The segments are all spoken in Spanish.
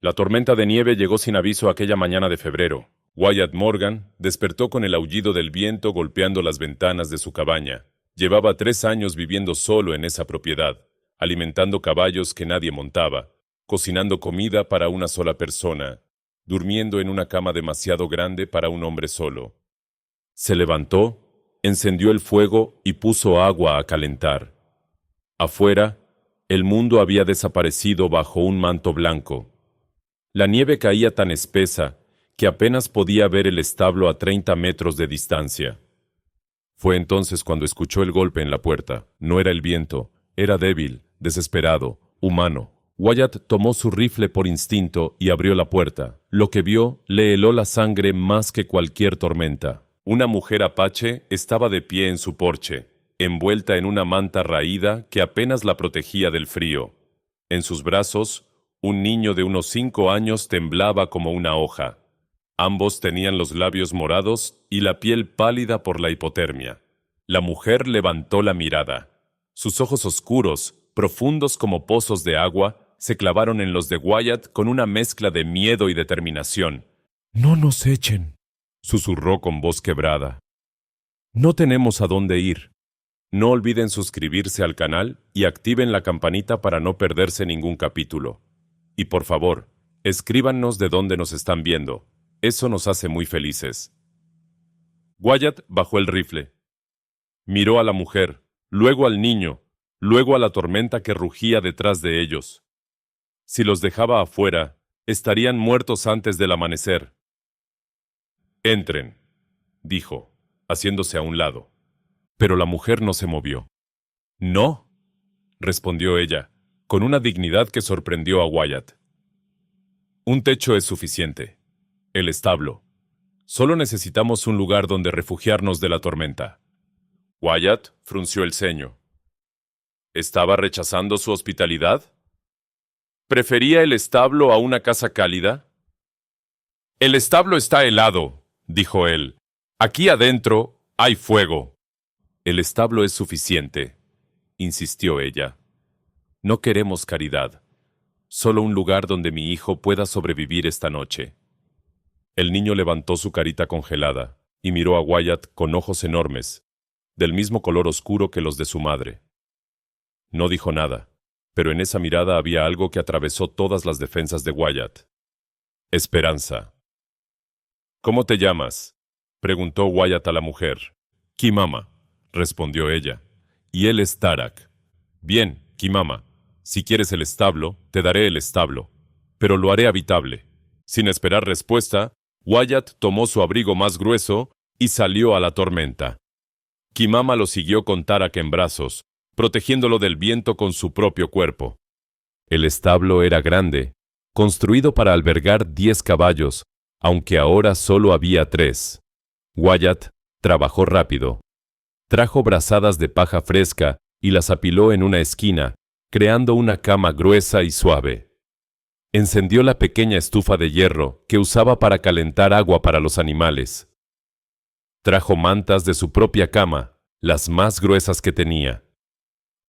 La tormenta de nieve llegó sin aviso aquella mañana de febrero. Wyatt Morgan despertó con el aullido del viento golpeando las ventanas de su cabaña. Llevaba 3 años viviendo solo en esa propiedad, alimentando caballos que nadie montaba, cocinando comida para una sola persona, durmiendo en una cama demasiado grande para un hombre solo. Se levantó, encendió el fuego y puso agua a calentar. Afuera, el mundo había desaparecido bajo un manto blanco. La nieve caía tan espesa que apenas podía ver el establo a 30 metros de distancia. Fue entonces cuando escuchó el golpe en la puerta. No era el viento, era débil, desesperado, humano. Wyatt tomó su rifle por instinto y abrió la puerta. Lo que vio le heló la sangre más que cualquier tormenta. Una mujer apache estaba de pie en su porche, envuelta en una manta raída que apenas la protegía del frío. En sus brazos, un niño de unos 5 años temblaba como una hoja. Ambos tenían los labios morados y la piel pálida por la hipotermia. La mujer levantó la mirada. Sus ojos oscuros, profundos como pozos de agua, se clavaron en los de Wyatt con una mezcla de miedo y determinación. «No nos echen», susurró con voz quebrada. «No tenemos a dónde ir». No olviden suscribirse al canal y activen la campanita para no perderse ningún capítulo. Y por favor, escríbanos de dónde nos están viendo. Eso nos hace muy felices. Wyatt bajó el rifle. Miró a la mujer, luego al niño, luego a la tormenta que rugía detrás de ellos. Si los dejaba afuera, estarían muertos antes del amanecer. «Entren», dijo, haciéndose a un lado. Pero la mujer no se movió. «No», respondió ella, con una dignidad que sorprendió a Wyatt. «Un techo es suficiente. El establo. Solo necesitamos un lugar donde refugiarnos de la tormenta». Wyatt frunció el ceño. ¿Estaba rechazando su hospitalidad? ¿Prefería el establo a una casa cálida? «El establo está helado», dijo él. «Aquí adentro hay fuego». «El establo es suficiente», insistió ella. «No queremos caridad. Solo un lugar donde mi hijo pueda sobrevivir esta noche». El niño levantó su carita congelada y miró a Wyatt con ojos enormes, del mismo color oscuro que los de su madre. No dijo nada, pero en esa mirada había algo que atravesó todas las defensas de Wyatt. Esperanza. «¿Cómo te llamas?», preguntó Wyatt a la mujer. «Kimama», respondió ella. «Y él es Tarak». «Bien, Kimama. Si quieres el establo, te daré el establo, pero lo haré habitable». Sin esperar respuesta, Wyatt tomó su abrigo más grueso y salió a la tormenta. Kimama lo siguió con Tarak en brazos, protegiéndolo del viento con su propio cuerpo. El establo era grande, construido para albergar 10 caballos, aunque ahora solo había 3. Wyatt trabajó rápido. Trajo brazadas de paja fresca y las apiló en una esquina, creando una cama gruesa y suave. Encendió la pequeña estufa de hierro que usaba para calentar agua para los animales. Trajo mantas de su propia cama, las más gruesas que tenía.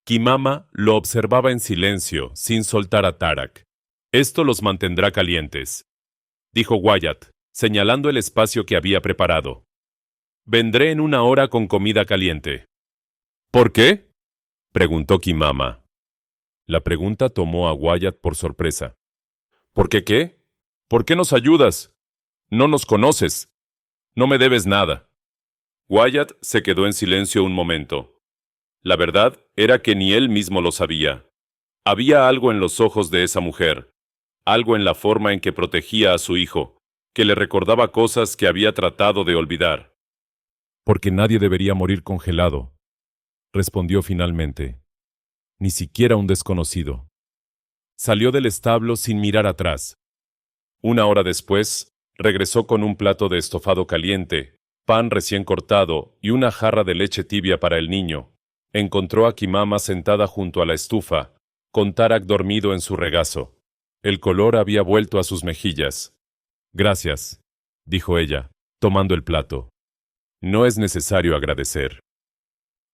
Kimama lo observaba en silencio, sin soltar a Tarak. «Esto los mantendrá calientes», dijo Wyatt, señalando el espacio que había preparado. «Vendré en 1 hora con comida caliente». «¿Por qué?», preguntó Kimama. La pregunta tomó a Wyatt por sorpresa. «¿Por qué qué? ¿Por qué nos ayudas? No nos conoces. No me debes nada». Wyatt se quedó en silencio un momento. La verdad era que ni él mismo lo sabía. Había algo en los ojos de esa mujer, algo en la forma en que protegía a su hijo, que le recordaba cosas que había tratado de olvidar. «Porque nadie debería morir congelado», respondió finalmente. «Ni siquiera un desconocido». Salió del establo sin mirar atrás. 1 hora después, regresó con un plato de estofado caliente, pan recién cortado y una jarra de leche tibia para el niño. Encontró a Kimama sentada junto a la estufa, con Tarak dormido en su regazo. El color había vuelto a sus mejillas. «Gracias», dijo ella, tomando el plato. «No es necesario agradecer».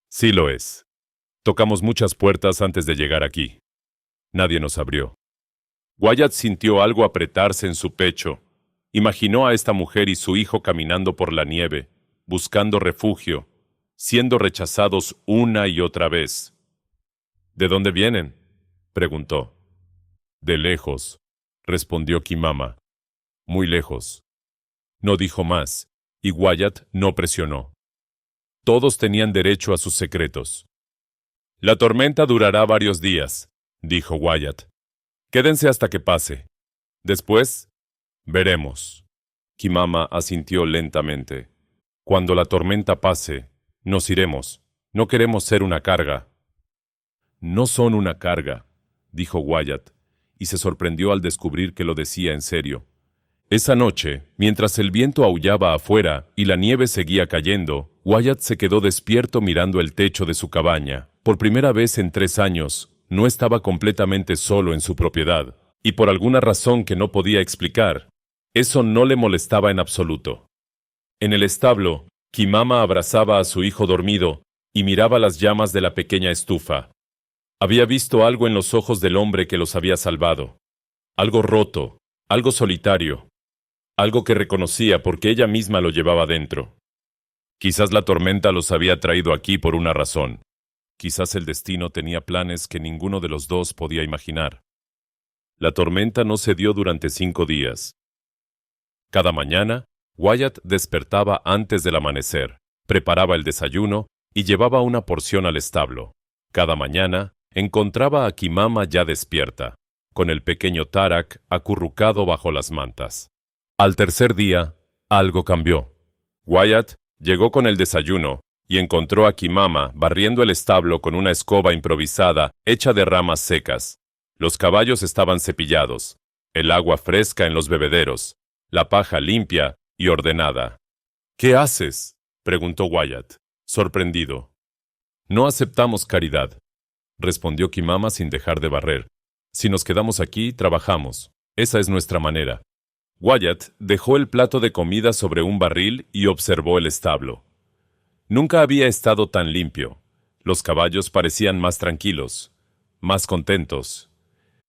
«Sí lo es. Tocamos muchas puertas antes de llegar aquí. Nadie nos abrió». Wyatt sintió algo apretarse en su pecho. Imaginó a esta mujer y su hijo caminando por la nieve, buscando refugio, siendo rechazados una y otra vez. ¿De dónde vienen?, preguntó. De lejos, respondió Kimama. Muy lejos. No dijo más, y Wyatt no presionó. Todos tenían derecho a sus secretos. La tormenta durará varios días, dijo Wyatt. Quédense hasta que pase. Después, veremos. Kimama asintió lentamente. Cuando la tormenta pase, nos iremos. No queremos ser una carga. No son una carga, dijo Wyatt, y se sorprendió al descubrir que lo decía en serio. Esa noche, mientras el viento aullaba afuera y la nieve seguía cayendo, Wyatt se quedó despierto mirando el techo de su cabaña. Por primera vez en 3 años, no estaba completamente solo en su propiedad, y por alguna razón que no podía explicar, eso no le molestaba en absoluto. En el establo, Kimama abrazaba a su hijo dormido y miraba las llamas de la pequeña estufa. Había visto algo en los ojos del hombre que los había salvado. Algo roto, algo solitario, algo que reconocía porque ella misma lo llevaba dentro. Quizás la tormenta los había traído aquí por una razón. Quizás el destino tenía planes que ninguno de los dos podía imaginar. La tormenta no se dio durante 5 días. Cada mañana, Wyatt despertaba antes del amanecer, preparaba el desayuno y llevaba una porción al establo. Cada mañana, encontraba a Kimama ya despierta, con el pequeño Tarak acurrucado bajo las mantas. Al tercer día, algo cambió. Wyatt llegó con el desayuno y encontró a Kimama barriendo el establo con una escoba improvisada hecha de ramas secas. Los caballos estaban cepillados, el agua fresca en los bebederos, la paja limpia y ordenada. ¿Qué haces?, preguntó Wyatt, sorprendido. No aceptamos caridad, respondió Kimama sin dejar de barrer. Si nos quedamos aquí, trabajamos. Esa es nuestra manera. Wyatt dejó el plato de comida sobre un barril y observó el establo. Nunca había estado tan limpio. Los caballos parecían más tranquilos, más contentos.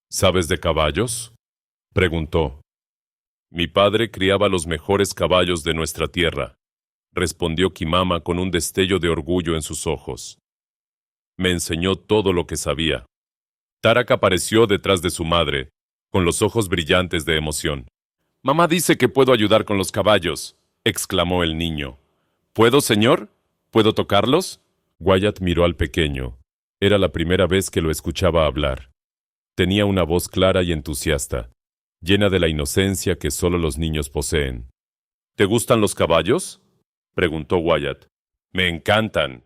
¿Sabes de caballos?, preguntó. Mi padre criaba los mejores caballos de nuestra tierra, respondió Kimama con un destello de orgullo en sus ojos. Me enseñó todo lo que sabía. Tarak apareció detrás de su madre, con los ojos brillantes de emoción. Mamá dice que puedo ayudar con los caballos, exclamó el niño. ¿Puedo, señor? ¿Puedo tocarlos? Wyatt miró al pequeño. Era la primera vez que lo escuchaba hablar. Tenía una voz clara y entusiasta, llena de la inocencia que solo los niños poseen. ¿Te gustan los caballos?, preguntó Wyatt. Me encantan.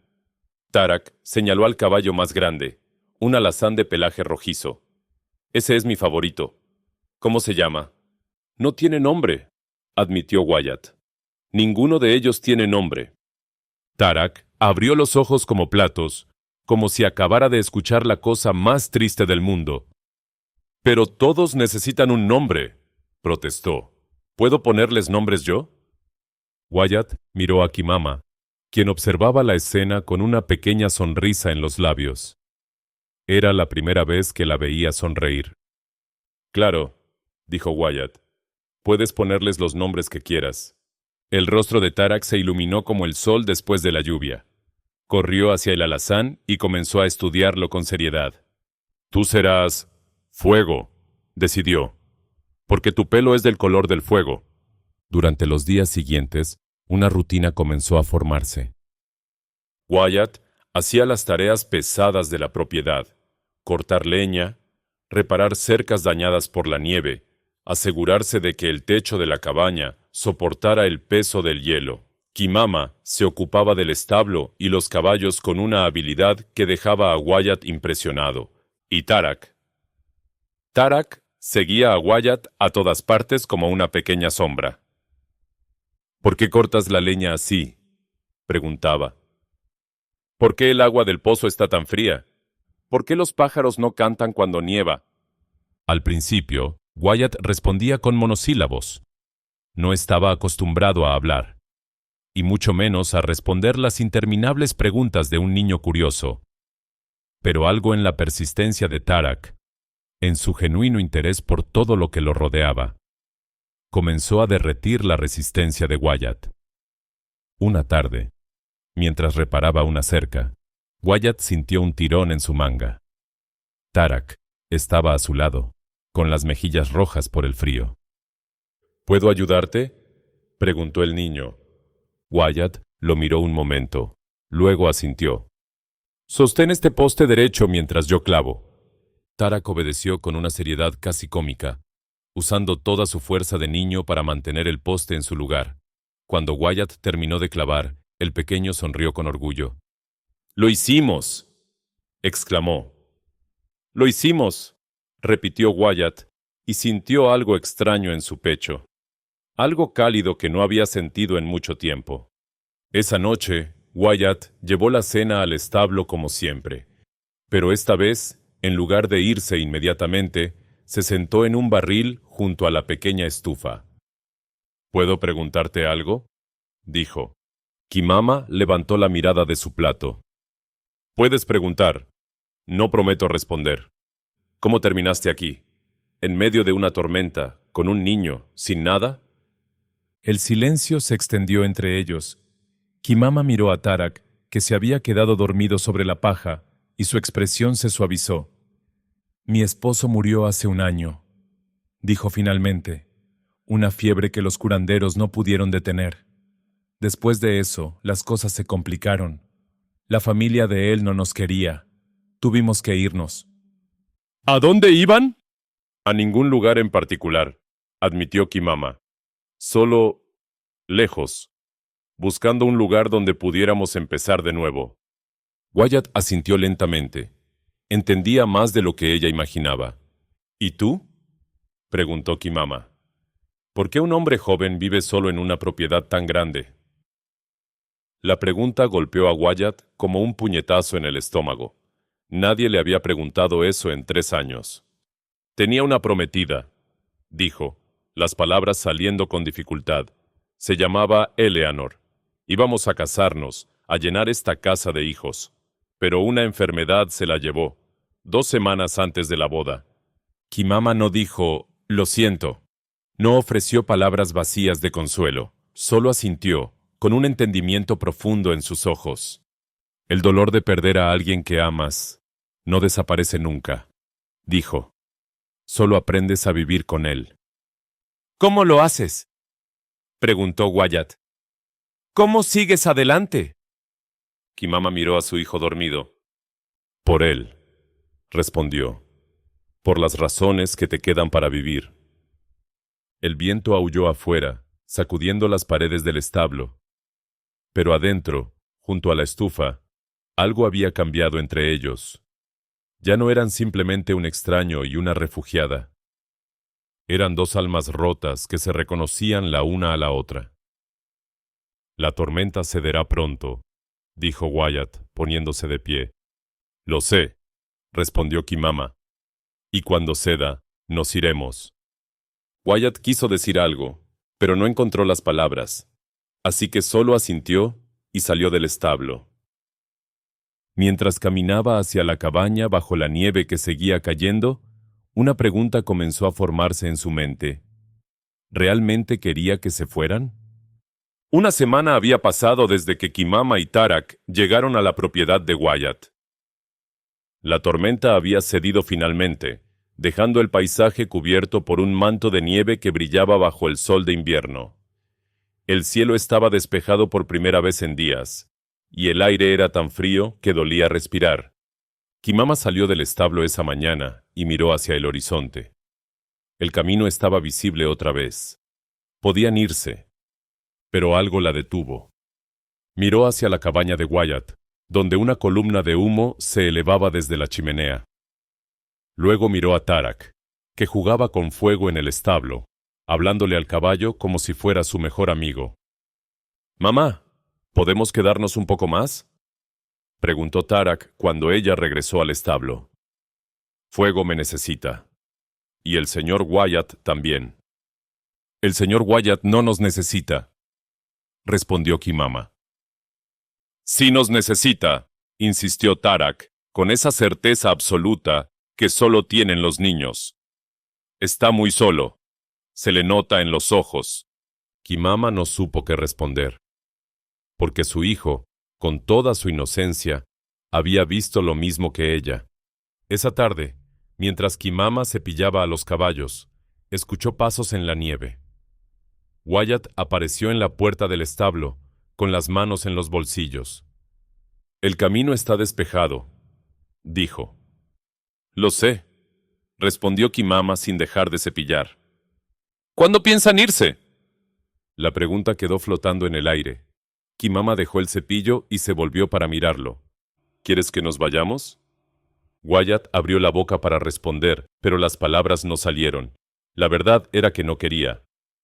Tarak señaló al caballo más grande, un alazán de pelaje rojizo. Ese es mi favorito. ¿Cómo se llama? No tiene nombre, admitió Wyatt. Ninguno de ellos tiene nombre. Tarak abrió los ojos como platos, como si acabara de escuchar la cosa más triste del mundo. Pero todos necesitan un nombre, protestó. ¿Puedo ponerles nombres yo? Wyatt miró a Kimama, quien observaba la escena con una pequeña sonrisa en los labios. Era la primera vez que la veía sonreír. Claro, dijo Wyatt. Puedes ponerles los nombres que quieras. El rostro de Tarak se iluminó como el sol después de la lluvia. Corrió hacia el alazán y comenzó a estudiarlo con seriedad. Tú serás Fuego, decidió, porque tu pelo es del color del fuego. Durante los días siguientes, una rutina comenzó a formarse. Wyatt hacía las tareas pesadas de la propiedad: cortar leña, reparar cercas dañadas por la nieve, asegurarse de que el techo de la cabaña soportara el peso del hielo. Kimama se ocupaba del establo y los caballos con una habilidad que dejaba a Wyatt impresionado. Y Tarak seguía a Wyatt a todas partes como una pequeña sombra. ¿Por qué cortas la leña así?, preguntaba. ¿Por qué el agua del pozo está tan fría? ¿Por qué los pájaros no cantan cuando nieva? Al principio, Wyatt respondía con monosílabos. No estaba acostumbrado a hablar, y mucho menos a responder las interminables preguntas de un niño curioso. Pero algo en la persistencia de Tarak, en su genuino interés por todo lo que lo rodeaba, comenzó a derretir la resistencia de Wyatt. Una tarde, mientras reparaba una cerca, Wyatt sintió un tirón en su manga. Tarak estaba a su lado, con las mejillas rojas por el frío. ¿Puedo ayudarte?, preguntó el niño. Wyatt lo miró un momento, luego asintió. Sostén este poste derecho mientras yo clavo. Tarak obedeció con una seriedad casi cómica, usando toda su fuerza de niño para mantener el poste en su lugar. Cuando Wyatt terminó de clavar, el pequeño sonrió con orgullo. ¡Lo hicimos!, exclamó. ¡Lo hicimos!, repitió Wyatt, y sintió algo extraño en su pecho. Algo cálido que no había sentido en mucho tiempo. Esa noche, Wyatt llevó la cena al establo como siempre, pero esta vez, en lugar de irse inmediatamente, se sentó en un barril junto a la pequeña estufa. ¿Puedo preguntarte algo?, dijo. Kimama levantó la mirada de su plato. Puedes preguntar. No prometo responder. ¿Cómo terminaste aquí? ¿En medio de una tormenta, con un niño, sin nada? El silencio se extendió entre ellos. Kimama miró a Tarak, que se había quedado dormido sobre la paja, y su expresión se suavizó. Mi esposo murió hace un año, dijo finalmente. Una fiebre que los curanderos no pudieron detener. Después de eso, las cosas se complicaron. La familia de él no nos quería. Tuvimos que irnos. ¿A dónde iban? A ningún lugar en particular, admitió Kimama. Solo lejos, buscando un lugar donde pudiéramos empezar de nuevo. Wyatt asintió lentamente. Entendía más de lo que ella imaginaba. ¿Y tú?, preguntó Kimama. ¿Por qué un hombre joven vive solo en una propiedad tan grande? La pregunta golpeó a Wyatt como un puñetazo en el estómago. Nadie le había preguntado eso en 3 años. Tenía una prometida, dijo, las palabras saliendo con dificultad. Se llamaba Eleanor. Íbamos a casarnos, a llenar esta casa de hijos. Pero una enfermedad se la llevó, 2 semanas antes de la boda. Kimama no dijo, lo siento. No ofreció palabras vacías de consuelo, solo asintió, con un entendimiento profundo en sus ojos. El dolor de perder a alguien que amas no desaparece nunca, dijo. Solo aprendes a vivir con él. ¿Cómo lo haces?, preguntó Wyatt. ¿Cómo sigues adelante? Kimama miró a su hijo dormido. Por él, respondió. Por las razones que te quedan para vivir. El viento aulló afuera, sacudiendo las paredes del establo. Pero adentro, junto a la estufa, algo había cambiado entre ellos. Ya no eran simplemente un extraño y una refugiada. Eran 2 almas rotas que se reconocían la una a la otra. La tormenta cederá pronto, dijo Wyatt, poniéndose de pie. Lo sé, respondió Kimama. Y cuando ceda, nos iremos. Wyatt quiso decir algo, pero no encontró las palabras, así que solo asintió y salió del establo. Mientras caminaba hacia la cabaña bajo la nieve que seguía cayendo, una pregunta comenzó a formarse en su mente. ¿Realmente quería que se fueran? Una semana había pasado desde que Kimama y Tarak llegaron a la propiedad de Wyatt. La tormenta había cedido finalmente, dejando el paisaje cubierto por un manto de nieve que brillaba bajo el sol de invierno. El cielo estaba despejado por primera vez en días, y el aire era tan frío que dolía respirar. Kimama salió del establo esa mañana y miró hacia el horizonte. El camino estaba visible otra vez. Podían irse, pero algo la detuvo. Miró hacia la cabaña de Wyatt, donde una columna de humo se elevaba desde la chimenea. Luego miró a Tarak, que jugaba con fuego en el establo, hablándole al caballo como si fuera su mejor amigo. «Mamá, ¿podemos quedarnos un poco más?», preguntó Tarak cuando ella regresó al establo. «Fuego me necesita. Y el señor Wyatt también». «El señor Wyatt no nos necesita», respondió Kimama. «Sí nos necesita», insistió Tarak, con esa certeza absoluta que solo tienen los niños. Está muy solo. Se le nota en los ojos. Kimama no supo qué responder, porque su hijo, con toda su inocencia, había visto lo mismo que ella. Esa tarde, mientras Kimama cepillaba a los caballos, escuchó pasos en la nieve. Wyatt apareció en la puerta del establo, con las manos en los bolsillos. «El camino está despejado», dijo. «Lo sé», respondió Kimama sin dejar de cepillar. «¿Cuándo piensan irse?». La pregunta quedó flotando en el aire. Kimama dejó el cepillo y se volvió para mirarlo. «¿Quieres que nos vayamos?». Wyatt abrió la boca para responder, pero las palabras no salieron. La verdad era que no quería.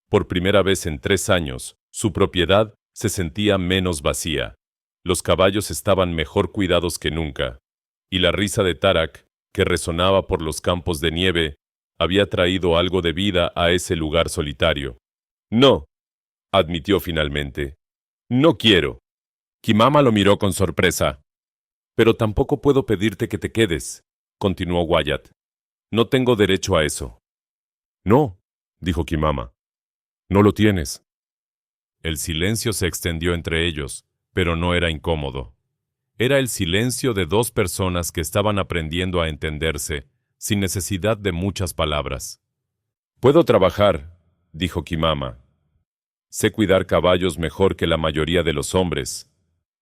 Por primera vez en 3 años, su propiedad se sentía menos vacía. Los caballos estaban mejor cuidados que nunca. Y la risa de Tarak, que resonaba por los campos de nieve, había traído algo de vida a ese lugar solitario. «No», admitió finalmente. «No quiero». Kimama lo miró con sorpresa. «Pero tampoco puedo pedirte que te quedes», continuó Wyatt. «No tengo derecho a eso». «No», dijo Kimama. «No lo tienes». El silencio se extendió entre ellos, pero no era incómodo. Era el silencio de 2 personas que estaban aprendiendo a entenderse, sin necesidad de muchas palabras. «Puedo trabajar», dijo Kimama. «Sé cuidar caballos mejor que la mayoría de los hombres.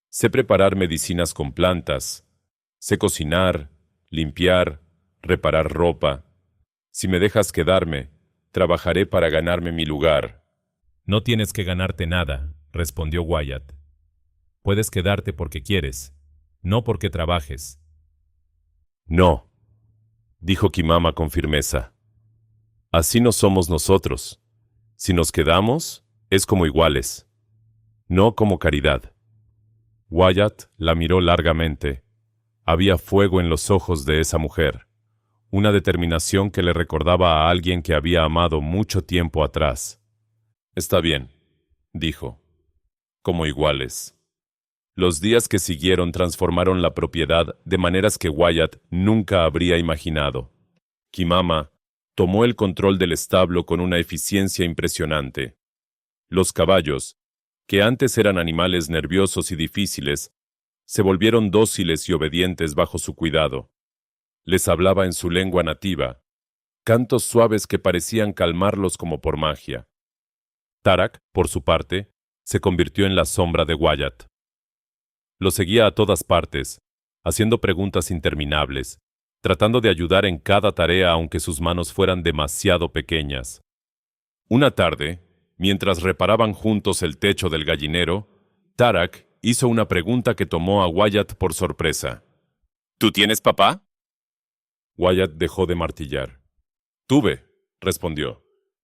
Sé preparar medicinas con plantas. Sé cocinar, limpiar, reparar ropa. Si me dejas quedarme, trabajaré para ganarme mi lugar». «No tienes que ganarte nada», respondió Wyatt. «Puedes quedarte porque quieres, no porque trabajes». «No», dijo Kimama con firmeza. «Así no somos nosotros. Si nos quedamos, es como iguales, no como caridad». Wyatt la miró largamente. Había fuego en los ojos de esa mujer, una determinación que le recordaba a alguien que había amado mucho tiempo atrás. «Está bien», dijo, «como iguales». Los días que siguieron transformaron la propiedad de maneras que Wyatt nunca habría imaginado. Kimama tomó el control del establo con una eficiencia impresionante. Los caballos, que antes eran animales nerviosos y difíciles, se volvieron dóciles y obedientes bajo su cuidado. Les hablaba en su lengua nativa, cantos suaves que parecían calmarlos como por magia. Tarak, por su parte, se convirtió en la sombra de Wyatt. Lo seguía a todas partes, haciendo preguntas interminables, tratando de ayudar en cada tarea aunque sus manos fueran demasiado pequeñas. Una tarde, mientras reparaban juntos el techo del gallinero, Tarak hizo una pregunta que tomó a Wyatt por sorpresa. «¿Tú tienes papá?». Wyatt dejó de martillar. «Tuve», respondió.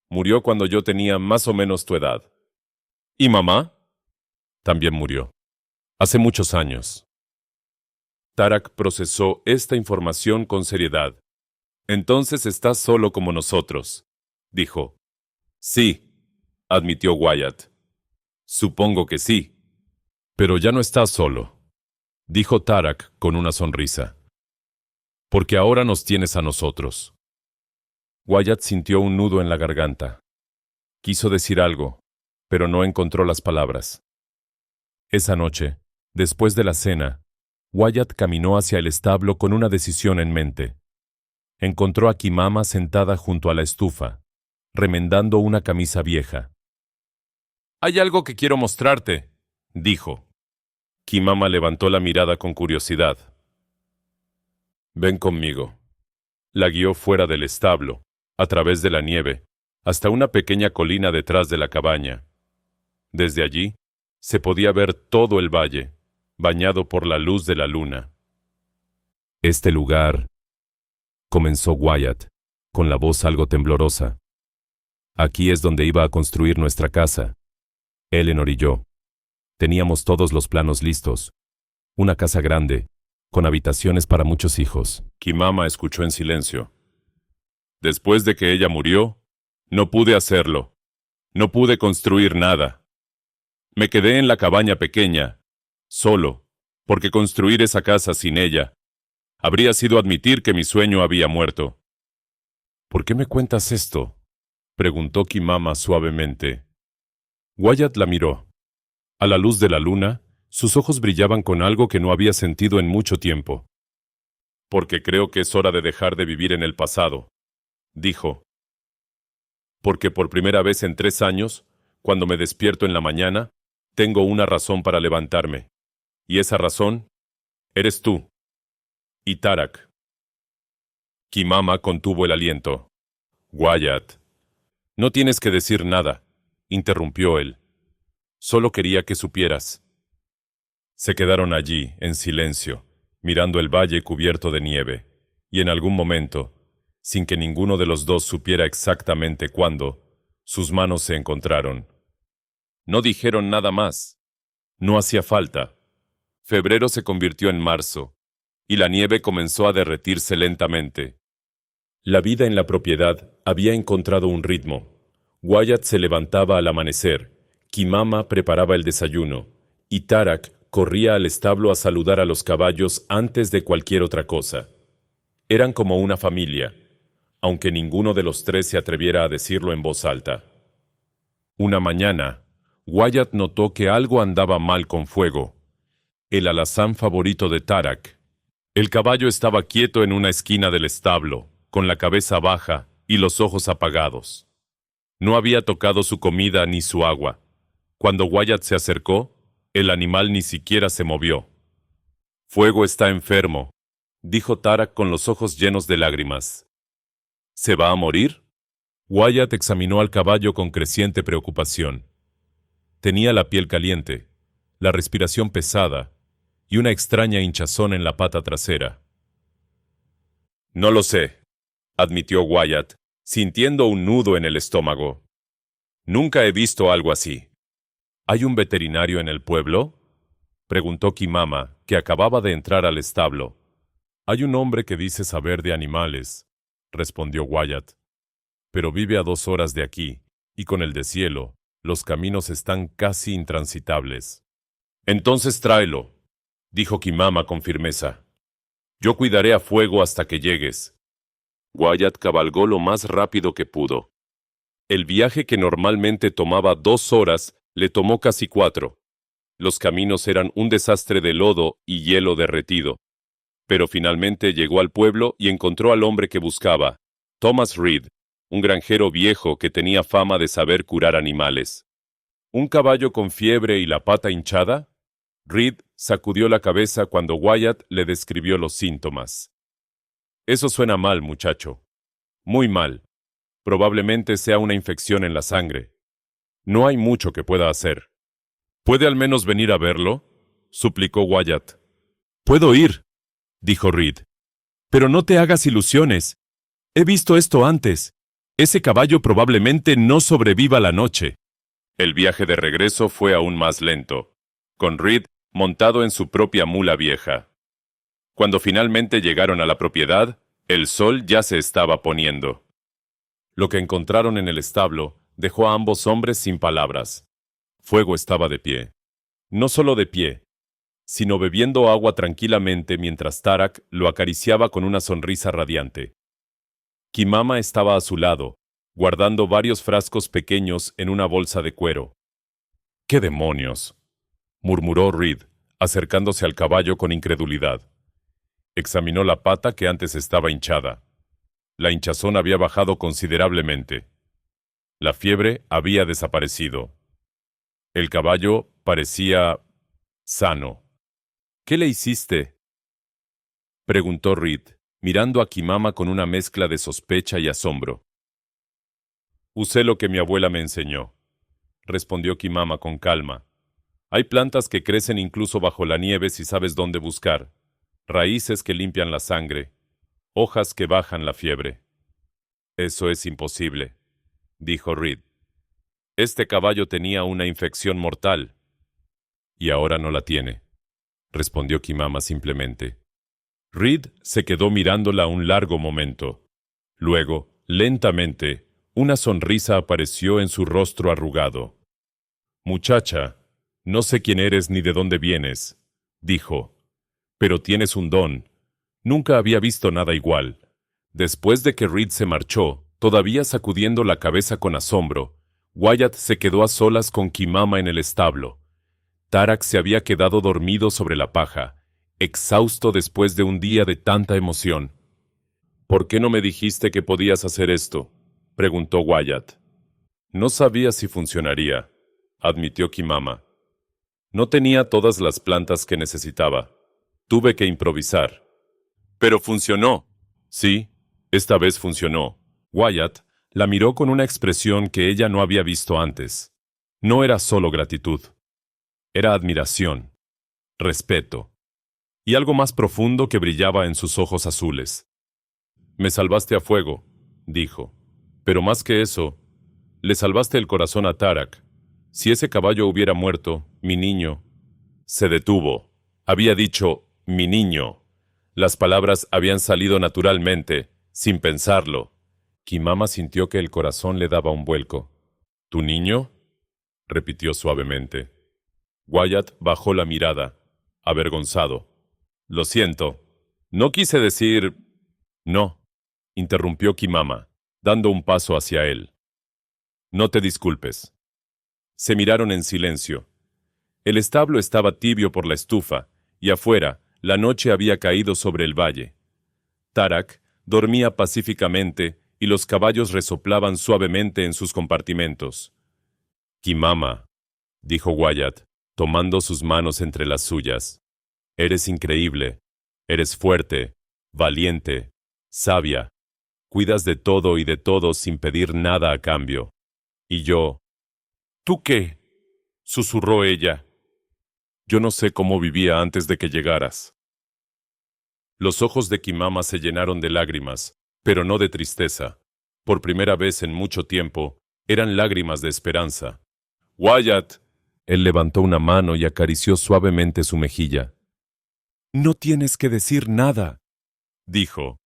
«Murió cuando yo tenía más o menos tu edad». «¿Y mamá?». «También murió. Hace muchos años». Tarak procesó esta información con seriedad. «Entonces estás solo como nosotros», dijo. «Sí», admitió Wyatt. «Supongo que sí». «Pero ya no estás solo», dijo Tarak con una sonrisa. «Porque ahora nos tienes a nosotros». Wyatt sintió un nudo en la garganta. Quiso decir algo, pero no encontró las palabras. Esa noche, después de la cena, Wyatt caminó hacia el establo con una decisión en mente. Encontró a Kimama sentada junto a la estufa, remendando una camisa vieja. «Hay algo que quiero mostrarte», dijo. Kimama levantó la mirada con curiosidad. «Ven conmigo». La guió fuera del establo, a través de la nieve, hasta una pequeña colina detrás de la cabaña. Desde allí, se podía ver todo el valle, bañado por la luz de la luna. «Este lugar», comenzó Wyatt, con la voz algo temblorosa. «Aquí es donde iba a construir nuestra casa. Eleanor y yo. Teníamos todos los planos listos. Una casa grande, con habitaciones para muchos hijos». Kimama escuchó en silencio. «Después de que ella murió, no pude hacerlo. No pude construir nada. Me quedé en la cabaña pequeña, solo, porque construir esa casa sin ella Habría sido admitir que mi sueño había muerto. ¿Por qué me cuentas esto?, preguntó Kimama suavemente. Wyatt la miró. A la luz de la luna, sus ojos brillaban con algo que no había sentido en mucho tiempo. Porque creo que es hora de dejar de vivir en el pasado, dijo. Porque por primera vez en 3 años, cuando me despierto en la mañana, tengo una razón para levantarme. Y esa razón eres tú. Y Tarak. Kimama contuvo el aliento. Wyatt. No tienes que decir nada, interrumpió él. Solo quería que supieras. Se quedaron allí, en silencio, mirando el valle cubierto de nieve, y en algún momento, sin que ninguno de los dos supiera exactamente cuándo, sus manos se encontraron. No dijeron nada más. No hacía falta. Febrero se convirtió en marzo, y la nieve comenzó a derretirse lentamente. La vida en la propiedad había encontrado un ritmo. Wyatt se levantaba al amanecer, Kimama preparaba el desayuno, y Tarak corría al establo a saludar a los caballos antes de cualquier otra cosa. Eran como una familia, aunque ninguno de los tres se atreviera a decirlo en voz alta. Una mañana, Wyatt notó que algo andaba mal con Fuego, el alazán favorito de Tarak. El caballo estaba quieto en una esquina del establo, con la cabeza baja y los ojos apagados. No había tocado su comida ni su agua. Cuando Wyatt se acercó, el animal ni siquiera se movió. Fuego está enfermo, dijo Tarak con los ojos llenos de lágrimas. ¿Se va a morir? Wyatt examinó al caballo con creciente preocupación. Tenía la piel caliente, la respiración pesada y una extraña hinchazón en la pata trasera. No lo sé, admitió Wyatt, sintiendo un nudo en el estómago. Nunca he visto algo así. ¿Hay un veterinario en el pueblo?, preguntó Kimama, que acababa de entrar al establo. Hay un hombre que dice saber de animales, respondió Wyatt. Pero vive a 2 horas de aquí, y con el deshielo, los caminos están casi intransitables. Entonces tráelo, dijo Kimama con firmeza. Yo cuidaré a Fuego hasta que llegues. Wyatt cabalgó lo más rápido que pudo. El viaje que normalmente tomaba 2 horas le tomó casi 4. Los caminos eran un desastre de lodo y hielo derretido. Pero finalmente llegó al pueblo y encontró al hombre que buscaba, Thomas Reed, un granjero viejo que tenía fama de saber curar animales. ¿Un caballo con fiebre y la pata hinchada? Reed sacudió la cabeza cuando Wyatt le describió los síntomas. Eso suena mal, muchacho. Muy mal. Probablemente sea una infección en la sangre. No hay mucho que pueda hacer. ¿Puede al menos venir a verlo?, suplicó Wyatt. Puedo ir, dijo Reed. Pero no te hagas ilusiones. He visto esto antes. Ese caballo probablemente no sobreviva la noche. El viaje de regreso fue aún más lento, con Reed montado en su propia mula vieja. Cuando finalmente llegaron a la propiedad, el sol ya se estaba poniendo. Lo que encontraron en el establo dejó a ambos hombres sin palabras. Fuego estaba de pie. No solo de pie, sino bebiendo agua tranquilamente mientras Tarak lo acariciaba con una sonrisa radiante. Kimama estaba a su lado, guardando varios frascos pequeños en una bolsa de cuero. —¿Qué demonios? —murmuró Reed, acercándose al caballo con incredulidad. Examinó la pata que antes estaba hinchada. La hinchazón había bajado considerablemente. La fiebre había desaparecido. El caballo parecía sano. —¿Qué le hiciste? —preguntó Reed, mirando a Kimama con una mezcla de sospecha y asombro. —Usé lo que mi abuela me enseñó —respondió Kimama con calma. Hay plantas que crecen incluso bajo la nieve si sabes dónde buscar. Raíces que limpian la sangre. Hojas que bajan la fiebre. Eso es imposible, dijo Reed. Este caballo tenía una infección mortal. Y ahora no la tiene, respondió Kimama simplemente. Reed se quedó mirándola un largo momento. Luego, lentamente, una sonrisa apareció en su rostro arrugado. Muchacha, no sé quién eres ni de dónde vienes, dijo, pero tienes un don. Nunca había visto nada igual. Después de que Reed se marchó, todavía sacudiendo la cabeza con asombro, Wyatt se quedó a solas con Kimama en el establo. Tarak se había quedado dormido sobre la paja, exhausto después de un día de tanta emoción. «¿Por qué no me dijiste que podías hacer esto?», preguntó Wyatt. «No sabía si funcionaría», admitió Kimama. «No tenía todas las plantas que necesitaba. Tuve que improvisar». «Pero funcionó». «Sí, esta vez funcionó». Wyatt la miró con una expresión que ella no había visto antes. No era solo gratitud. Era admiración, respeto, y algo más profundo que brillaba en sus ojos azules. «Me salvaste a fuego», dijo. «Pero más que eso, le salvaste el corazón a Tarak. Si ese caballo hubiera muerto, mi niño...» Se detuvo. Había dicho, «mi niño». Las palabras habían salido naturalmente, sin pensarlo. Kimama sintió que el corazón le daba un vuelco. «¿Tu niño?», repitió suavemente. Wyatt bajó la mirada, avergonzado. «Lo siento. No quise decir...» «No», interrumpió Kimama, dando un paso hacia él. «No te disculpes». Se miraron en silencio. El establo estaba tibio por la estufa, y afuera, la noche había caído sobre el valle. Tarak dormía pacíficamente y los caballos resoplaban suavemente en sus compartimentos. «Kimama», dijo Wyatt, tomando sus manos entre las suyas. «Eres increíble. Eres fuerte, valiente, sabia. Cuidas de todo y de todos sin pedir nada a cambio. Y yo...» «¿Tú qué?», susurró ella. «Yo no sé cómo vivía antes de que llegaras». Los ojos de Kimama se llenaron de lágrimas, pero no de tristeza. Por primera vez en mucho tiempo, eran lágrimas de esperanza. «Wyatt». Él levantó una mano y acarició suavemente su mejilla. «No tienes que decir nada», dijo.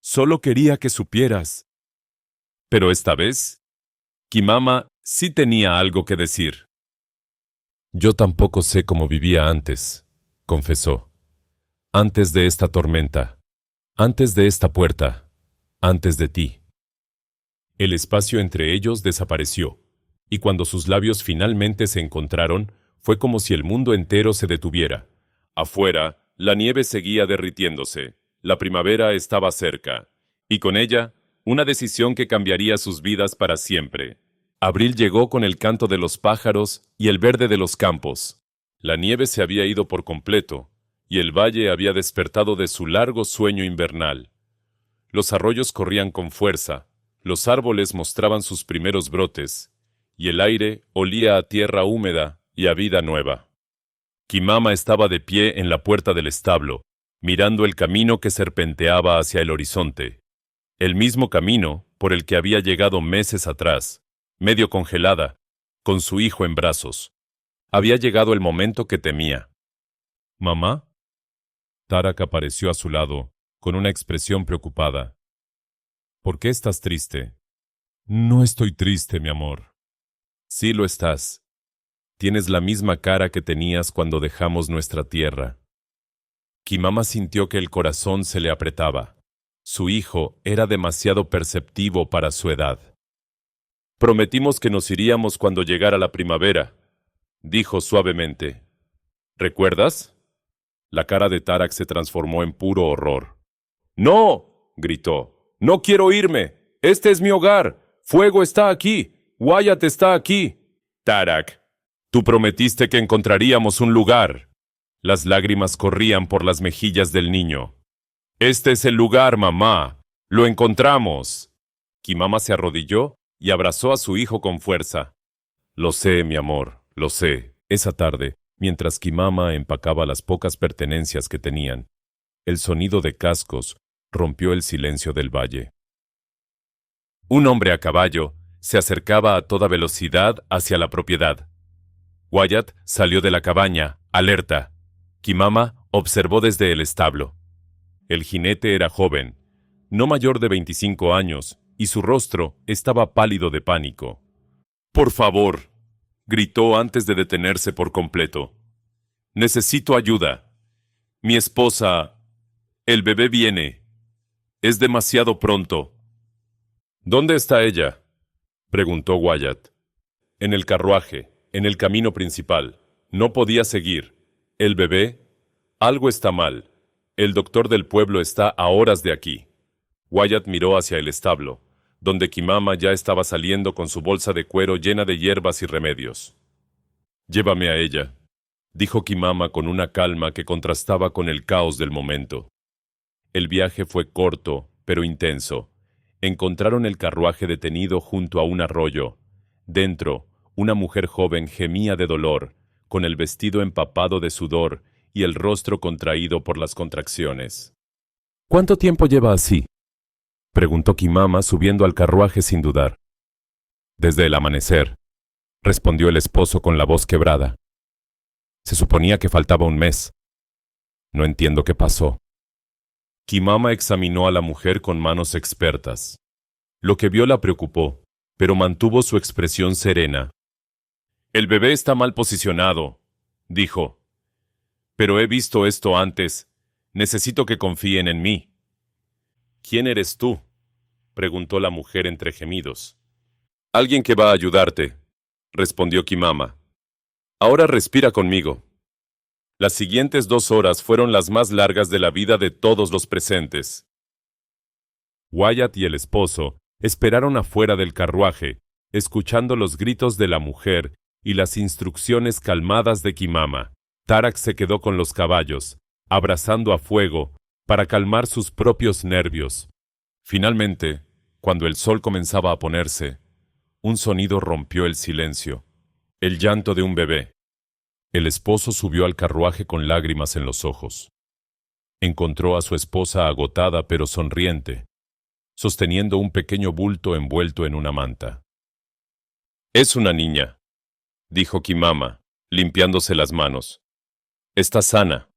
«Solo quería que supieras». Pero esta vez, Kimama sí tenía algo que decir. «Yo tampoco sé cómo vivía antes», confesó. «Antes de esta tormenta, antes de esta puerta, antes de ti». El espacio entre ellos desapareció, y cuando sus labios finalmente se encontraron, fue como si el mundo entero se detuviera. Afuera, la nieve seguía derritiéndose, la primavera estaba cerca, y con ella, una decisión que cambiaría sus vidas para siempre. Abril llegó con el canto de los pájaros y el verde de los campos. La nieve se había ido por completo, y el valle había despertado de su largo sueño invernal. Los arroyos corrían con fuerza, los árboles mostraban sus primeros brotes, y el aire olía a tierra húmeda y a vida nueva. Kimama estaba de pie en la puerta del establo, mirando el camino que serpenteaba hacia el horizonte. El mismo camino por el que había llegado meses atrás, medio congelada, con su hijo en brazos. Había llegado el momento que temía. «¿Mamá?». Tarak apareció a su lado, con una expresión preocupada. «¿Por qué estás triste?». «No estoy triste, mi amor». «Sí lo estás. Tienes la misma cara que tenías cuando dejamos nuestra tierra». Kimama sintió que el corazón se le apretaba. Su hijo era demasiado perceptivo para su edad. «Prometimos que nos iríamos cuando llegara la primavera», dijo suavemente. «¿Recuerdas?». La cara de Tarak se transformó en puro horror. «¡No!», gritó. «¡No quiero irme! ¡Este es mi hogar! ¡Fuego está aquí! ¡Wyatt está aquí!». «Tarak, tú prometiste que encontraríamos un lugar». Las lágrimas corrían por las mejillas del niño. «Este es el lugar, mamá. Lo encontramos». Kimama se arrodilló y abrazó a su hijo con fuerza. «Lo sé, mi amor, lo sé». Esa tarde, mientras Kimama empacaba las pocas pertenencias que tenían, el sonido de cascos rompió el silencio del valle. Un hombre a caballo se acercaba a toda velocidad hacia la propiedad. Wyatt salió de la cabaña, alerta. Kimama observó desde el establo. El jinete era joven, no mayor de 25 años, y su rostro estaba pálido de pánico. «Por favor», gritó antes de detenerse por completo. «Necesito ayuda. Mi esposa... El bebé viene. Es demasiado pronto. ¿Dónde está ella? Preguntó Wyatt. En el carruaje, en el camino principal. No podía seguir. ¿El bebé? Algo está mal. El doctor del pueblo está a horas de aquí. Wyatt miró hacia el establo, donde Kimama ya estaba saliendo con su bolsa de cuero llena de hierbas y remedios. Llévame a ella, dijo Kimama con una calma que contrastaba con el caos del momento. El viaje fue corto, pero intenso. Encontraron el carruaje detenido junto a un arroyo. Dentro, una mujer joven gemía de dolor, con el vestido empapado de sudor y el rostro contraído por las contracciones. ¿Cuánto tiempo lleva así?, preguntó Kimama subiendo al carruaje sin dudar. Desde el amanecer, respondió el esposo con la voz quebrada. Se suponía que faltaba un mes. No entiendo qué pasó. Kimama examinó a la mujer con manos expertas. Lo que vio la preocupó, pero mantuvo su expresión serena. El bebé está mal posicionado, dijo. Pero he visto esto antes. Necesito que confíen en mí. ¿Quién eres tú?, preguntó la mujer entre gemidos. Alguien que va a ayudarte, respondió Kimama. Ahora respira conmigo. Las siguientes 2 horas fueron las más largas de la vida de todos los presentes. Wyatt y el esposo esperaron afuera del carruaje, escuchando los gritos de la mujer y las instrucciones calmadas de Kimama. Tarak se quedó con los caballos, abrazando a Fuego, para calmar sus propios nervios. Finalmente, cuando el sol comenzaba a ponerse, un sonido rompió el silencio. El llanto de un bebé. El esposo subió al carruaje con lágrimas en los ojos. Encontró a su esposa agotada pero sonriente, sosteniendo un pequeño bulto envuelto en una manta. Es una niña, dijo Kimama, limpiándose las manos. Está sana.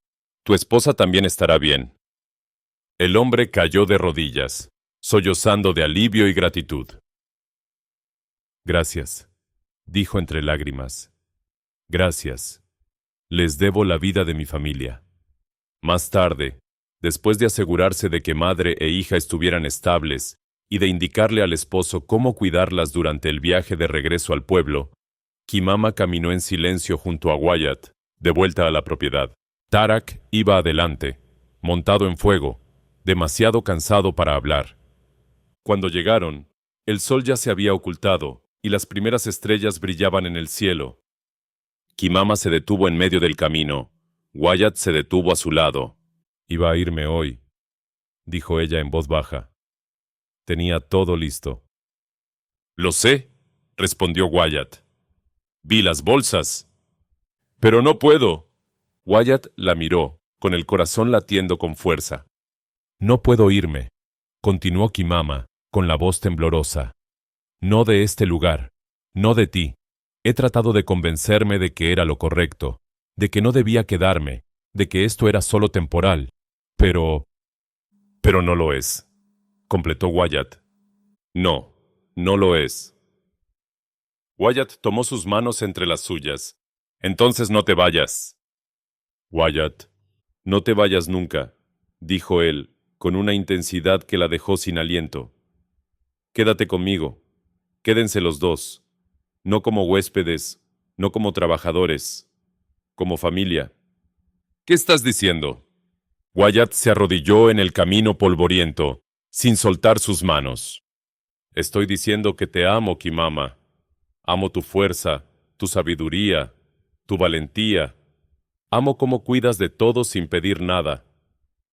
Tu esposa también estará bien. El hombre cayó de rodillas, sollozando de alivio y gratitud. Gracias, dijo entre lágrimas. Gracias. Les debo la vida de mi familia. Más tarde, después de asegurarse de que madre e hija estuvieran estables y de indicarle al esposo cómo cuidarlas durante el viaje de regreso al pueblo, Kimama caminó en silencio junto a Wyatt, de vuelta a la propiedad. Tarak iba adelante, montado en Fuego, demasiado cansado para hablar. Cuando llegaron, el sol ya se había ocultado y las primeras estrellas brillaban en el cielo. Kimama se detuvo en medio del camino. Wyatt se detuvo a su lado. Iba a irme hoy, dijo ella en voz baja. Tenía todo listo. Lo sé, respondió Wyatt. Vi las bolsas. Pero no puedo. Wyatt la miró, con el corazón latiendo con fuerza. No puedo irme, continuó Kimama, con la voz temblorosa. No de este lugar, no de ti. He tratado de convencerme de que era lo correcto, de que no debía quedarme, de que esto era solo temporal. Pero no lo es, completó Wyatt. No, no lo es. Wyatt tomó sus manos entre las suyas. Entonces no te vayas. Wyatt, no te vayas nunca, dijo él, con una intensidad que la dejó sin aliento. Quédate conmigo. Quédense los dos. No como huéspedes, no como trabajadores, como familia. ¿Qué estás diciendo? Wyatt se arrodilló en el camino polvoriento, sin soltar sus manos. Estoy diciendo que te amo, Kimama. Amo tu fuerza, tu sabiduría, tu valentía. Amo cómo cuidas de todo sin pedir nada.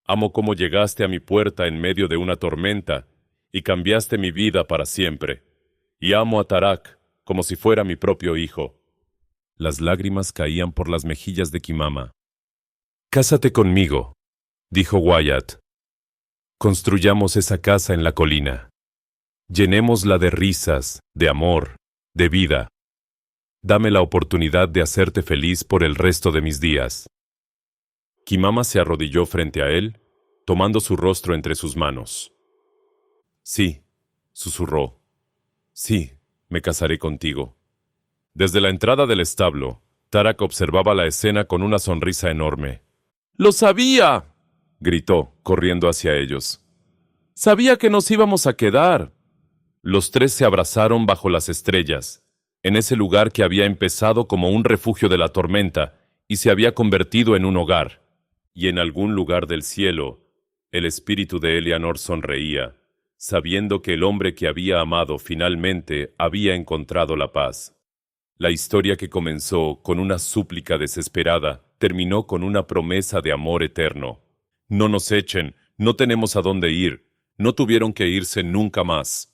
Amo cómo llegaste a mi puerta en medio de una tormenta y cambiaste mi vida para siempre. Y amo a Tarak como si fuera mi propio hijo. Las lágrimas caían por las mejillas de Kimama. Cásate conmigo, dijo Wyatt. Construyamos esa casa en la colina. Llenémosla de risas, de amor, de vida. Dame la oportunidad de hacerte feliz por el resto de mis días. Kimama se arrodilló frente a él, tomando su rostro entre sus manos. Sí, susurró. Sí, me casaré contigo. Desde la entrada del establo, Tarak observaba la escena con una sonrisa enorme. ¡Lo sabía!, gritó, corriendo hacia ellos. Sabía que nos íbamos a quedar. Los tres se abrazaron bajo las estrellas, en ese lugar que había empezado como un refugio de la tormenta y se había convertido en un hogar. Y en algún lugar del cielo, el espíritu de Eleanor sonreía, sabiendo que el hombre que había amado finalmente había encontrado la paz. La historia que comenzó con una súplica desesperada terminó con una promesa de amor eterno. No nos echen, no tenemos a dónde ir, no tuvieron que irse nunca más.